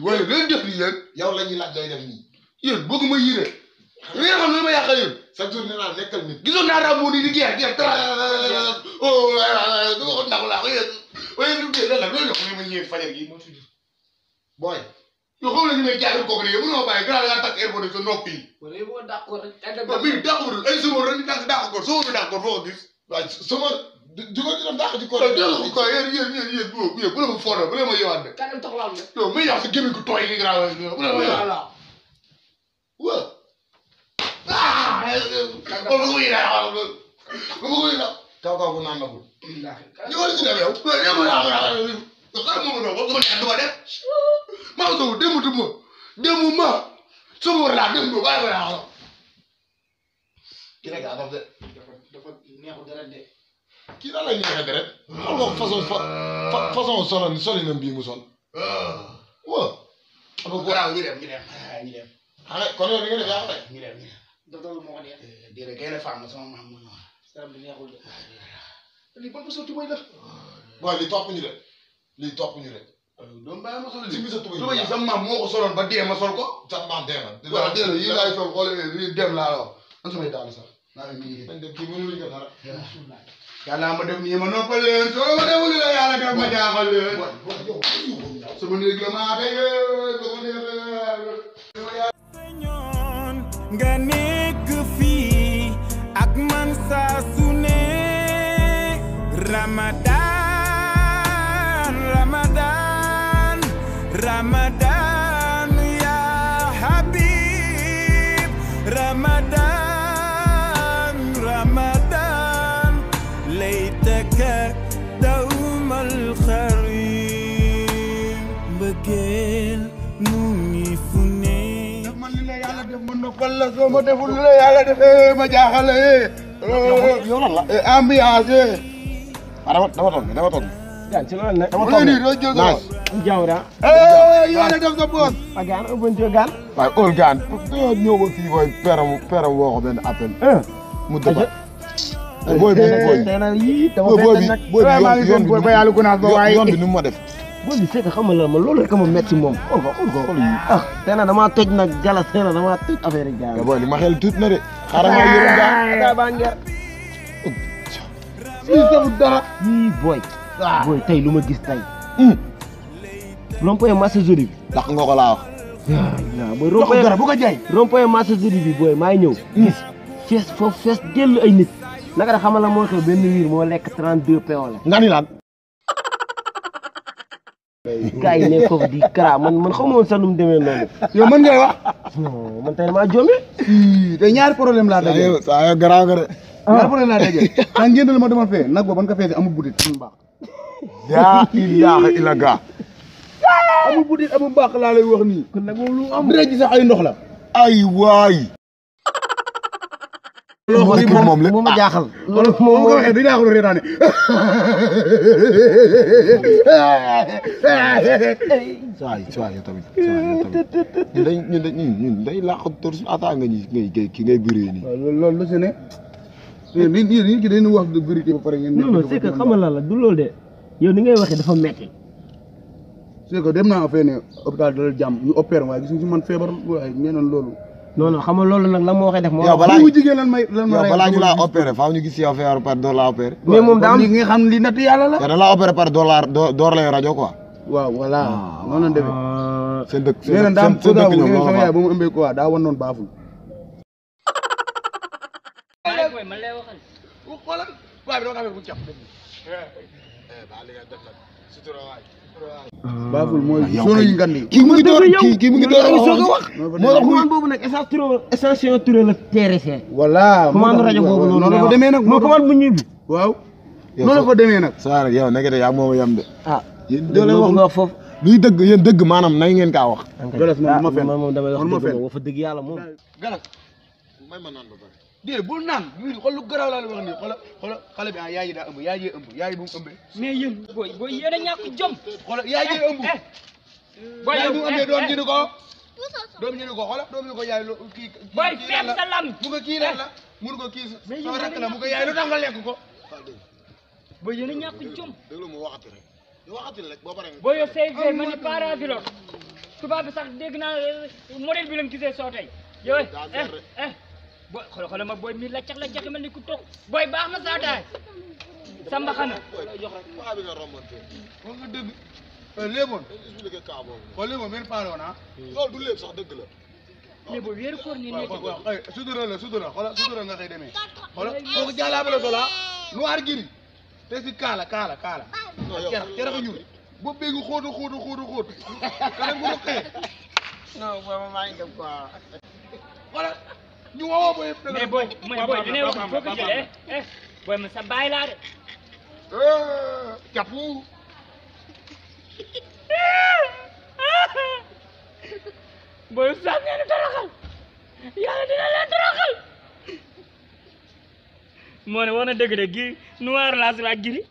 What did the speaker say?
waaye leen def nii yéen yow la ñuy laaj lay def nii yéen bëgguma yire yéen xam ne ma yàqal yéen chaque jour nee naa nekkal nit gisoon naa daa moo nii di geer geer oh du ma ko ndax laa ko yéen waaye lu dee lan la loolu la ma ñëwee fajar gi moo tudd booy yow xam nga ñu may jaay kooku de yow mënoo bàyyi gannaaw ngaa takk airport sa nopp yi wala yow boo d'accord rek bii d'accord ay sama rek dàq ko soo d'accord foo ko gis waaw sama di ko dina dàq ci ko ko yéen bu la ma foto bu la ma yowaat de kanam taxawal nga yow may yàq sa gémmiñ ko tooy gi grave bu la ma yowaat waaw kaw kaw bu naan nagul ñu war ci dem yow maa ngi démb ma sama war laa démb bàyyi ma laa kii rek a de dafa neexu dara de kii daal lay neexee deret xam nga façon solinam bii mu sol waaw xam nga góor ñu dem kon yow li nga def yaa ko rek ñu dem docteur moo ko neex déedéet kay la femme sama maam moo ñëwaat saram bi neexul de lii ban ko sotti mooy def waaw lii topp ñu de doom bàyyi ma sol ci bi sa tuba yi sama maam moo ko soloon ba dee ma sol ko sa maam dee na waaw dee na yi laay sol xool lii dem laa la wax an samay daal sax naa leen nii dañ dem kii mënul ñu dara yàlla ma def nii ma noppal leen soo ma deful la yàlla def ma jaaxal leen sama néeg la maa tey sama néeg nga nekk fii ak man saa su ne Ramadan ya Habib Ramadan laytaka dawmal kharim bëggeel mu ngi fu ne man li la yàlla def ma noppal la soo ma deful li la yàlla def ma jaaxal yow lan la ambiance dama toog gan ci loolu nag dama toog nii doo jël sa jawra yow la def sa boos a gaan ëbbante gaan waaye óol gaan doo ñëw ba fii booy peram woo ko benn appel mu dëgg booy bi yoon bi nu mu ma def booy bi fekk xam la ma loolu rek ma metti moom xool ko ah tey nag damaa toj nag galas tey nag damaa toj affaire yi gaan booy li ma xel tuut na de xaaral ma yërëm gaan baa ngeer fii safut dara yii booy tey lu ma gis tey rond-point marché jeudi bi ndax nga ko laa wax waaw booy rond-point bu ko jaay rond-point marché jeudi bi booy maa ngi ñëw gis foofu fees dellu ay nit naka da xamal la moo xew benn wiir moo lekk 32 PO la nga ni lan gars yi ne foofu di kara man xaw ma woon sax nu mu demee noonu yow mën ngay wax non man tey damaa jombe te ñaari problème laa daje saa yow garaaw nga de ñaari problème laa daje saa ngeen ma demal fee nag boobu ban ko feese amul budit amul mbaax yaa ilaaha illa gaa amul budit amul mbaax laa lay wax nii kon nag moom lu am dara ji sax ay ndox la ay waay moom la moom ma jaaxal loolu moom ko waxee dinaa ko reetaane saay yow tamit ñun day làq tor su ata nga ñi ngay bëree nii loolu la si ne nit ki dañu wax de vérité ba pare ngeen non c'est que xamal la du loolu de yow ni ngay waxee dafa metti c'est que dem naa fee ne hôpital Dalal Jàmm ñu opéré waaye gis nga si man feebar waaye nee na loolu non non xam nga loolu nag la moo waxee def moo bu jigéen lan may balaa ñu laa opéré faaw ñu gis yow feebar par door laa opéré mais moom daa am li nga xam li natt yàlla la da laa opéré par door lay rajo quoi waaw voilà noonu la demee seen dëkk nee na daam seen dëkk ñoom sama yaay ba mu ëmbee quoi daa wan noonu baaful xoolal waaye bi dama xamee bu cap baaful mooy solo yu ngandi kii mu ngi door kii mu ngi door wax moo tax commande boobu nag station Touré la TRC voilà commande rajo boobu noonu la fa demee nag moo commande bu ñuy bi waaw noonu la fa demee nag saa rek yow nekk de yaa mooma yam de ah yéen doole wax nga foofu luy dëgg yéen dëgg maanaam nay ngeen kaa wax galas moom damay wax dëgg yàlla moom galas may ma naan ba pare déedéet bul naan xool lu garaaw laa la wax nii xoolal xale bi yaay ji daa ëmb yaay ji ëmb yaay bu mu ëmbee mais yéen booy yéen a ñàkk jom xoolal yaay ji ëmb yaay bu mu ëmbee doom ji ni ko xoolal doom ji ni ko yaay kii booy feeb sa lam mu ko kii lan la mun ko kii sama rakk la mu ko yaay lu tax nga lekk ko booy yéen a ñàkk jom déglu mu waxati rek boo pare booy yow say ma ni para tubaab bi sax dégg naa modèle bi lañ gisee soo tey yooyu booy xoolal ma booy mi la cax mel ni ku toog booy baax na saa taay sa mbaxana paa bi nga rombante wax nga dëgg léeboon expliqué cas boobu xool léeboon men paale woon loolu du lépp sax dëgg la mais booy wéeru koor ni nekk waaw ay sutura la sutura nga xëy demee xoolal kooku jàllaabe la sola noir giri te si kaala cere ko ñuul boo béegi xóotu kanam bu rokkee non boobu maa ngi dem quoi xoolal ñu wowoo booy yëpp mais booy dina wax foo ko jëlee booy ma sa baay laa de capu booy sax ngeen toroxal yàlla dina leen toroxal moo ne wax na dëgg de gi noir laa si la giri